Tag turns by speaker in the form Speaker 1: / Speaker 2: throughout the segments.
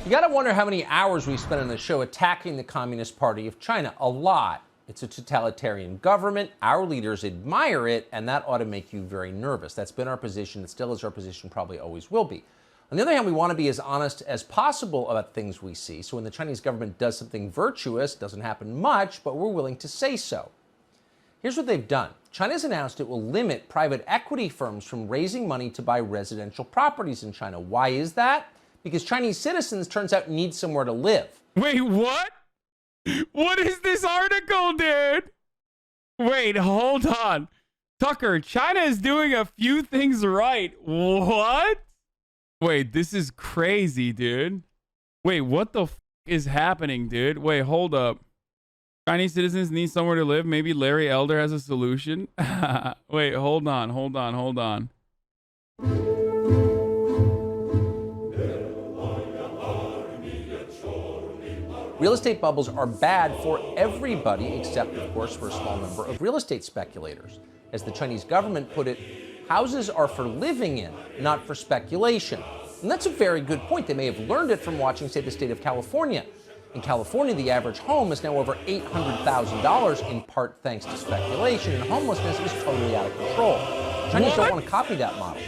Speaker 1: You gotta wonder how many hours we spent on the show attacking the Communist Party of China. A lot. It's a totalitarian government. Our leaders admire it, and that ought to make you very nervous. That's been our position. It still is our position, probably always will be. On the other hand, we want to be as honest as possible about things we see. So when the Chinese government does something virtuous, doesn't happen much, but we're willing to say so. Here's what they've done. China's announced it will limit private equity firms from raising money to buy residential properties in China. Why is that? Because Chinese citizens, turns out, need somewhere to live.
Speaker 2: Wait, what? What is this article, dude? Wait, hold on. Tucker, China is doing a few things right. What? Wait, this is crazy, dude. Wait, what the f is happening, dude? Wait, hold up. Chinese citizens need somewhere to live. Maybe Larry Elder has a solution. Wait, hold on.
Speaker 1: Real estate bubbles are bad for everybody, except, of course, for a small number of real estate speculators. As the Chinese government put it, houses are for living in, not for speculation. And that's a very good point. They may have learned it from watching, say, the state of California. In California, the average home is now over $800,000, in part thanks to speculation, and homelessness is totally out of control. Chinese don't want to copy that model.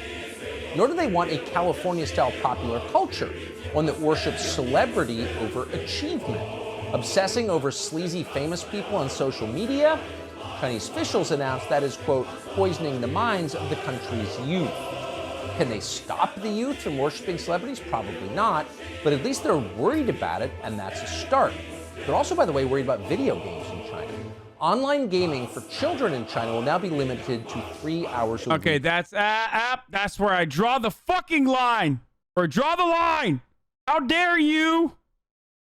Speaker 1: Nor do they want a California-style popular culture, one that worships celebrity over achievement. Obsessing over sleazy famous people on social media, Chinese officials announced that is, quote, poisoning the minds of the country's youth. Can they stop the youth from worshiping celebrities? Probably not, but at least they're worried about it, and that's a start. They're also, by the way, worried about video games in China. Online gaming for children in China will now be limited to 3 hours a week.
Speaker 2: Okay, that's where I draw the fucking line. Or draw the line. How dare you?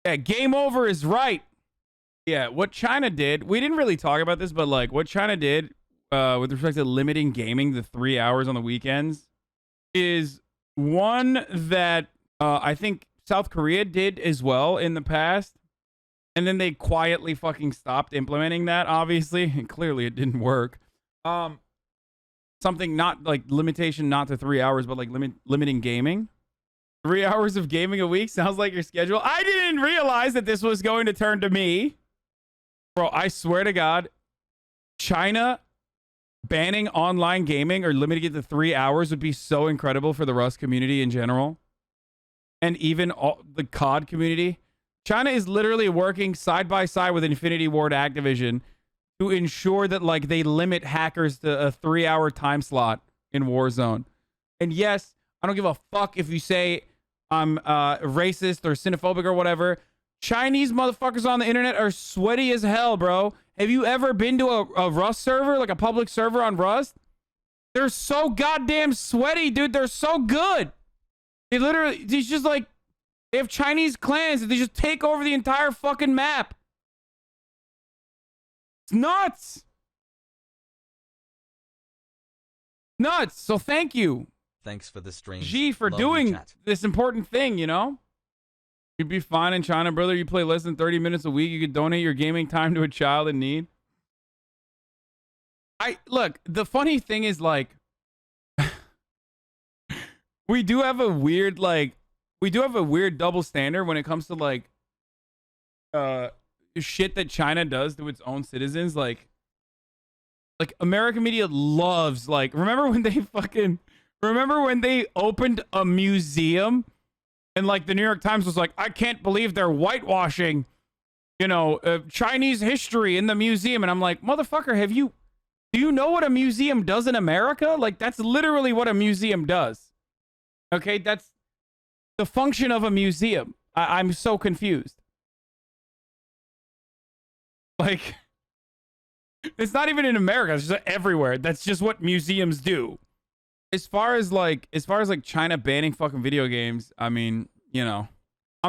Speaker 2: Yeah, game over is right. Yeah, what China did, we didn't really talk about this, but like what China did with respect to limiting gaming to 3 hours on the weekends is one that I think South Korea did as well in the past. And then they quietly fucking stopped implementing that, obviously. And clearly it didn't work. Something not like limitation, not to 3 hours, but like limiting gaming. 3 hours of gaming a week sounds like your schedule. I didn't realize that this was going to turn to me. Bro, I swear to God, China banning online gaming or limiting it to 3 hours would be so incredible for the Rust community in general. And even all the COD community. China is literally working side by side with Infinity Ward Activision to ensure that like they limit hackers to a 3 hour time slot in Warzone. And yes, I don't give a fuck if you say I'm racist or xenophobic or whatever. Chinese motherfuckers on the internet are sweaty as hell, bro. Have you ever been to a Rust server, like a public server on Rust? They're so goddamn sweaty, dude. They're so good. They literally, it's just like, they have Chinese clans and they just take over the entire fucking map. It's nuts. Nuts. So thank you.
Speaker 3: Thanks for the stream.
Speaker 2: G for
Speaker 3: Love
Speaker 2: doing
Speaker 3: you,
Speaker 2: this important thing, you know? You'd be fine in China, brother. You play less than 30 minutes a week. You could donate your gaming time to a child in need. Look, the funny thing is like, we do have a weird double standard when it comes to like shit that China does to its own citizens. Like American media loves, like, remember when they opened a museum and like the New York Times was like, I can't believe they're whitewashing, Chinese history in the museum. And I'm like, motherfucker, do you know what a museum does in America? Like, that's literally what a museum does. Okay, that's the function of a museum. I'm so confused. Like, it's not even in America. It's just everywhere. That's just what museums do. As far as China banning fucking video games, I mean, I'm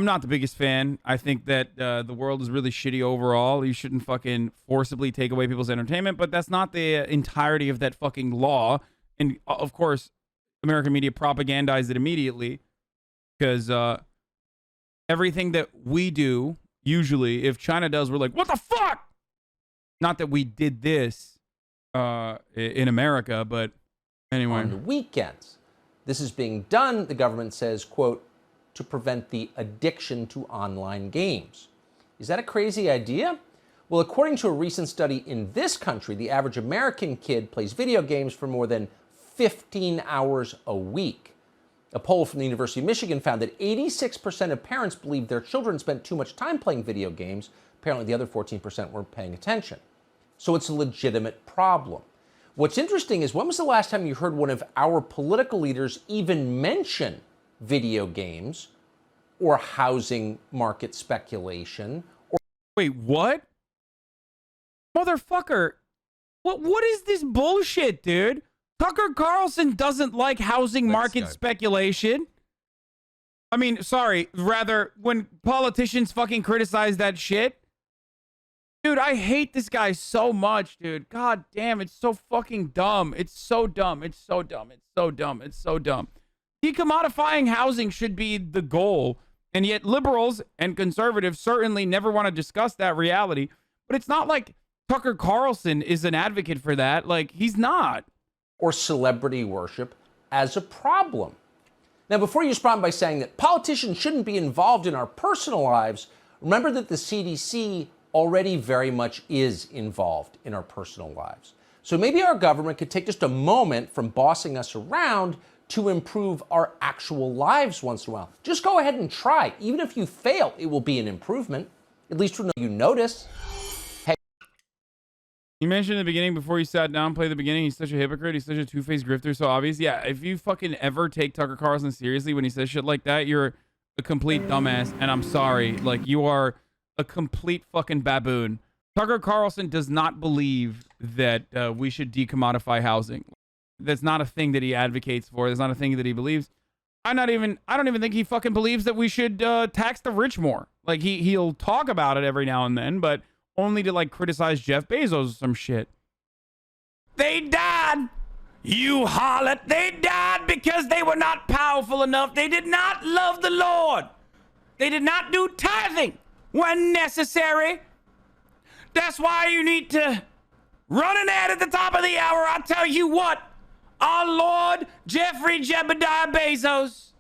Speaker 2: not the biggest fan. I think that the world is really shitty overall. You shouldn't fucking forcibly take away people's entertainment, but that's not the entirety of that fucking law. And of course, American media propagandized it immediately because everything that we do, usually, if China does, we're like, what the fuck? Not that we did this in America, but anyway.
Speaker 1: On the weekends, this is being done, the government says, quote, to prevent the addiction to online games. Is that a crazy idea? Well, according to a recent study in this country, the average American kid plays video games for more than 15 hours a week. A poll from the University of Michigan found that 86% of parents believe their children spent too much time playing video games. Apparently, the other 14% weren't paying attention. So it's a legitimate problem. What's interesting is, when was the last time you heard one of our political leaders even mention video games or housing market speculation?
Speaker 2: Wait, what? Motherfucker. What is this bullshit, dude? Tucker Carlson doesn't like housing market speculation. I mean, sorry, rather, when politicians fucking criticize that shit. Dude, I hate this guy so much, dude. God damn, it's so fucking dumb. It's so dumb. It's so dumb. It's so dumb. It's so dumb. Decommodifying housing should be the goal. And yet liberals and conservatives certainly never want to discuss that reality. But it's not like Tucker Carlson is an advocate for that. Like, he's not.
Speaker 1: Or celebrity worship as a problem. Now, before you respond by saying that politicians shouldn't be involved in our personal lives, remember that the CDC already very much is involved in our personal lives. So maybe our government could take just a moment from bossing us around to improve our actual lives once in a while. Just go ahead and try. Even if you fail, it will be an improvement. At least you notice. Hey.
Speaker 2: You mentioned in the beginning, before you sat down, play the beginning, he's such a hypocrite, he's such a two-faced grifter, so obvious. Yeah, if you fucking ever take Tucker Carlson seriously when he says shit like that, you're a complete dumbass, and I'm sorry. Like, you are a complete fucking baboon. Tucker Carlson does not believe that we should decommodify housing. That's not a thing that he advocates for. That's not a thing that he believes. I don't even think he fucking believes that we should tax the rich more. Like, he'll talk about it every now and then, but only to, like, criticize Jeff Bezos or some shit. They died, you harlot. They died because they were not powerful enough. They did not love the Lord. They did not do tithing when necessary. That's why you need to run an ad at the top of the hour. I'll tell you what, our Lord Jeffrey Jebediah Bezos